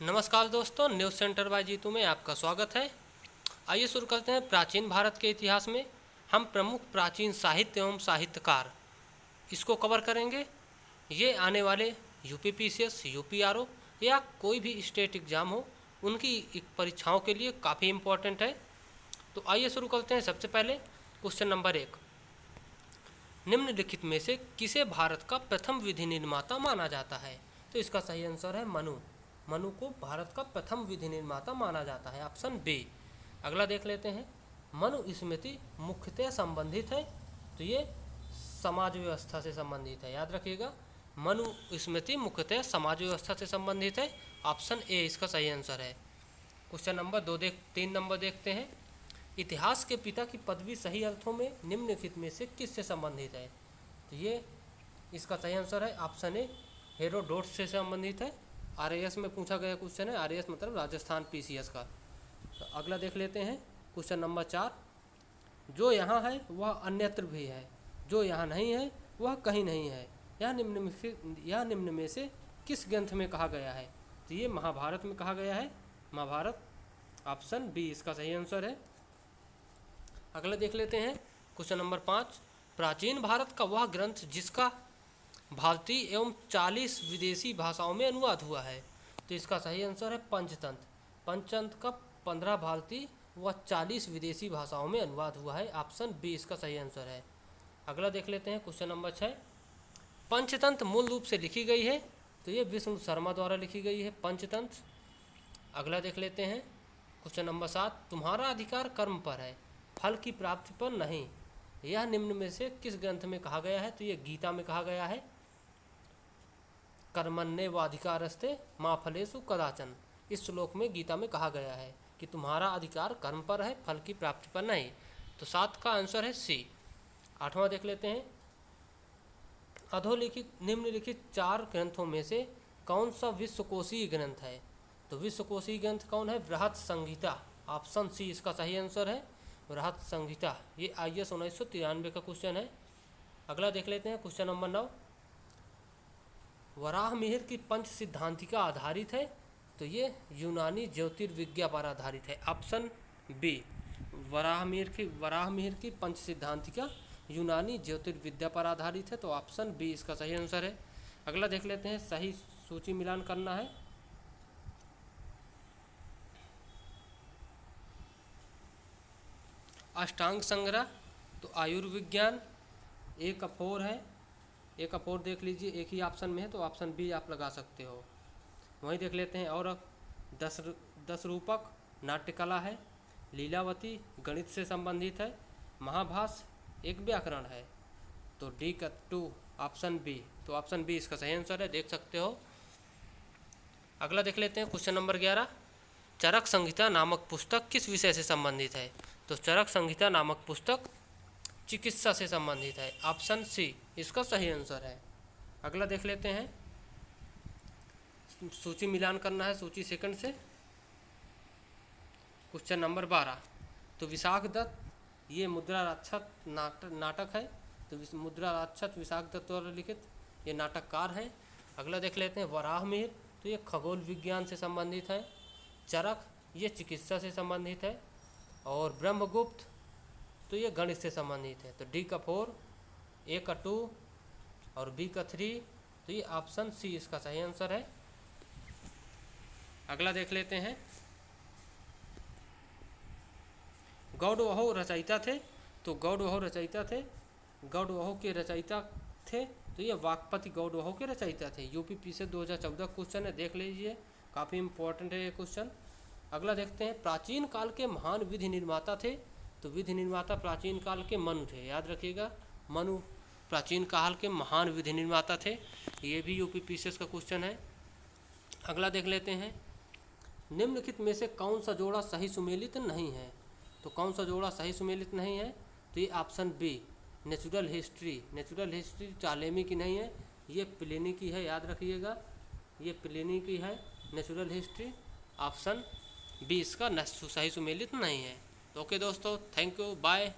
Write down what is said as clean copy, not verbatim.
नमस्कार दोस्तों, news centre bye Jitu में आपका स्वागत है। आइए शुरू करते हैं। प्राचीन भारत के इतिहास में हम प्रमुख प्राचीन साहित्य एवं साहित्यकार इसको कवर करेंगे। ये आने वाले यूपीपीसीएस, यूपीआरओ या कोई भी स्टेट एग्ज़ाम हो उनकी परीक्षाओं के लिए काफ़ी इम्पोर्टेंट है। तो आइए शुरू करते हैं। सबसे पहले क्वेश्चन नंबर 1, निम्नलिखित में से किसे भारत का प्रथम विधि निर्माता माना जाता है? तो इसका सही आंसर है मनु। मनु को भारत का प्रथम विधि निर्माता माना जाता है, ऑप्शन बी। अगला देख लेते हैं। मनु स्मृति मुख्यतः संबंधित है, तो ये समाज व्यवस्था से संबंधित है, याद रखिएगा। मनु स्मृति मुख्यतः समाज व्यवस्था से संबंधित है, ऑप्शन ए इसका सही आंसर है। क्वेश्चन नंबर 3 नंबर देखते हैं। इतिहास के पिता की पदवी सही अर्थों में निम्नलिखित में से किससे संबंधित है? तो ये इसका सही आंसर है, ऑप्शन ए हेरोडोटस से संबंधित है। आरएएस में पूछा गया क्वेश्चन है, आरएएस मतलब राजस्थान पीसीएस का। तो अगला देख लेते हैं। क्वेश्चन नंबर 4, जो यहाँ है वह अन्यत्र भी है, जो यहाँ नहीं है वह कहीं नहीं है, यह निम्न में से किस ग्रंथ में कहा गया है? तो ये महाभारत में कहा गया है, महाभारत, ऑप्शन बी इसका सही आंसर है। अगला देख लेते हैं। क्वेश्चन नंबर 5, प्राचीन भारत का वह ग्रंथ जिसका भारतीय एवं 40 विदेशी भाषाओं में अनुवाद हुआ है? तो इसका सही आंसर है पंचतंत्र। पंचतंत्र का 15 भारतीय व 40 विदेशी भाषाओं में अनुवाद हुआ है, ऑप्शन बी इसका सही आंसर है। अगला देख लेते हैं। क्वेश्चन नंबर 6, पंचतंत्र मूल रूप से लिखी गई है? तो ये विष्णु शर्मा द्वारा लिखी गई है पंचतंत्र। अगला देख लेते हैं। क्वेश्चन नंबर 7, तुम्हारा अधिकार कर्म पर है, फल की प्राप्ति पर नहीं, यह निम्न में से किस ग्रंथ में कहा गया है? तो ये गीता में कहा गया है। कर्मण्येवाधिकारस्ते मा फलेषु कदाचन, इस श्लोक में गीता में कहा गया है कि तुम्हारा अधिकार कर्म पर है, फल की प्राप्ति पर नहीं। तो 7 का आंसर है सी। 8वां देख लेते हैं। अधोलिखित निम्नलिखित 4 ग्रंथों में से कौन सा विश्वकोशीय ग्रंथ है? तो विश्वकोशीय ग्रंथ कौन है? बृहत संहिता, ऑप्शन सी इसका सही आंसर है, बृहत संहिता। ये आईएएस 1993 का क्वेश्चन है। अगला देख लेते हैं। क्वेश्चन नंबर 9, वराहमिहिर की पंच सिद्धांतिका आधारित है? तो ये यूनानी ज्योतिर्विज्ञा पर आधारित है, ऑप्शन बी। वराहमिहिर की पंच सिद्धांतिका यूनानी ज्योतिर्विद्या पर आधारित है, तो ऑप्शन बी इसका सही आंसर है। अगला देख लेते हैं। सही सूची मिलान करना है। अष्टांग संग्रह, तो आयुर्विज्ञान, एक अफोर है, एक अफोर देख लीजिए, एक ही ऑप्शन में है, तो ऑप्शन बी आप लगा सकते हो। वहीं देख लेते हैं। और 10 रूपक नाट्यकला है, लीलावती गणित से संबंधित है, महाभास एक व्याकरण है, तो डी का 2 ऑप्शन बी, तो ऑप्शन बी इसका सही आंसर है, देख सकते हो। अगला देख लेते हैं। क्वेश्चन नंबर 11, चरक संहिता नामक पुस्तक किस विषय से संबंधित है? तो चरक संहिता नामक पुस्तक चिकित्सा से संबंधित है, ऑप्शन सी इसका सही आंसर है। अगला देख लेते हैं। सूची मिलान करना है सूची सेकंड से। क्वेश्चन नंबर 12, तो विशाख दत्त, ये मुद्रा राक्षस नाटक है, तो मुद्रा राक्षस विशाख दत्त द्वारा लिखित ये नाटककार है। अगला देख लेते हैं। वराहमिहिर, तो ये खगोल विज्ञान से संबंधित है। चरक, ये चिकित्सा से संबंधित है। और ब्रह्मगुप्त, तो ये गणित से संबंधित है, तो डी का 4, ए का 2 और बी का 3, तो ये ऑप्शन सी इसका सही आंसर है। अगला देख लेते हैं। गौडवहो रचयिता थे? तो गौडवहो रचयिता थे, गौडवहो के रचयिता थे, तो ये वाकपति गौडवहो के रचयिता थे। यूपीपीसीएस 2014 क्वेश्चन है, देख लीजिए, काफ़ी इंपॉर्टेंट है ये क्वेश्चन। अगला देखते हैं। प्राचीन काल के महान विधि निर्माता थे? तो विधि निर्माता प्राचीन काल के मनु थे, याद रखिएगा, मनु प्राचीन काल के महान विधि निर्माता थे। ये भी यूपीपीसीएस का क्वेश्चन है। अगला देख लेते हैं। निम्नलिखित में से कौन सा जोड़ा सही सुमेलित नहीं है? तो कौन सा जोड़ा सही सुमेलित नहीं है? तो ये option B, natural history. Natural history Ptolemy की नहीं है, ये प्लिनी की है, याद रखिएगा, ये प्लिनी की है नेचुरल हिस्ट्री, ऑप्शन बी इसका सही सुमेलित नहीं है। ओके दोस्तों, थैंक यू, बाय।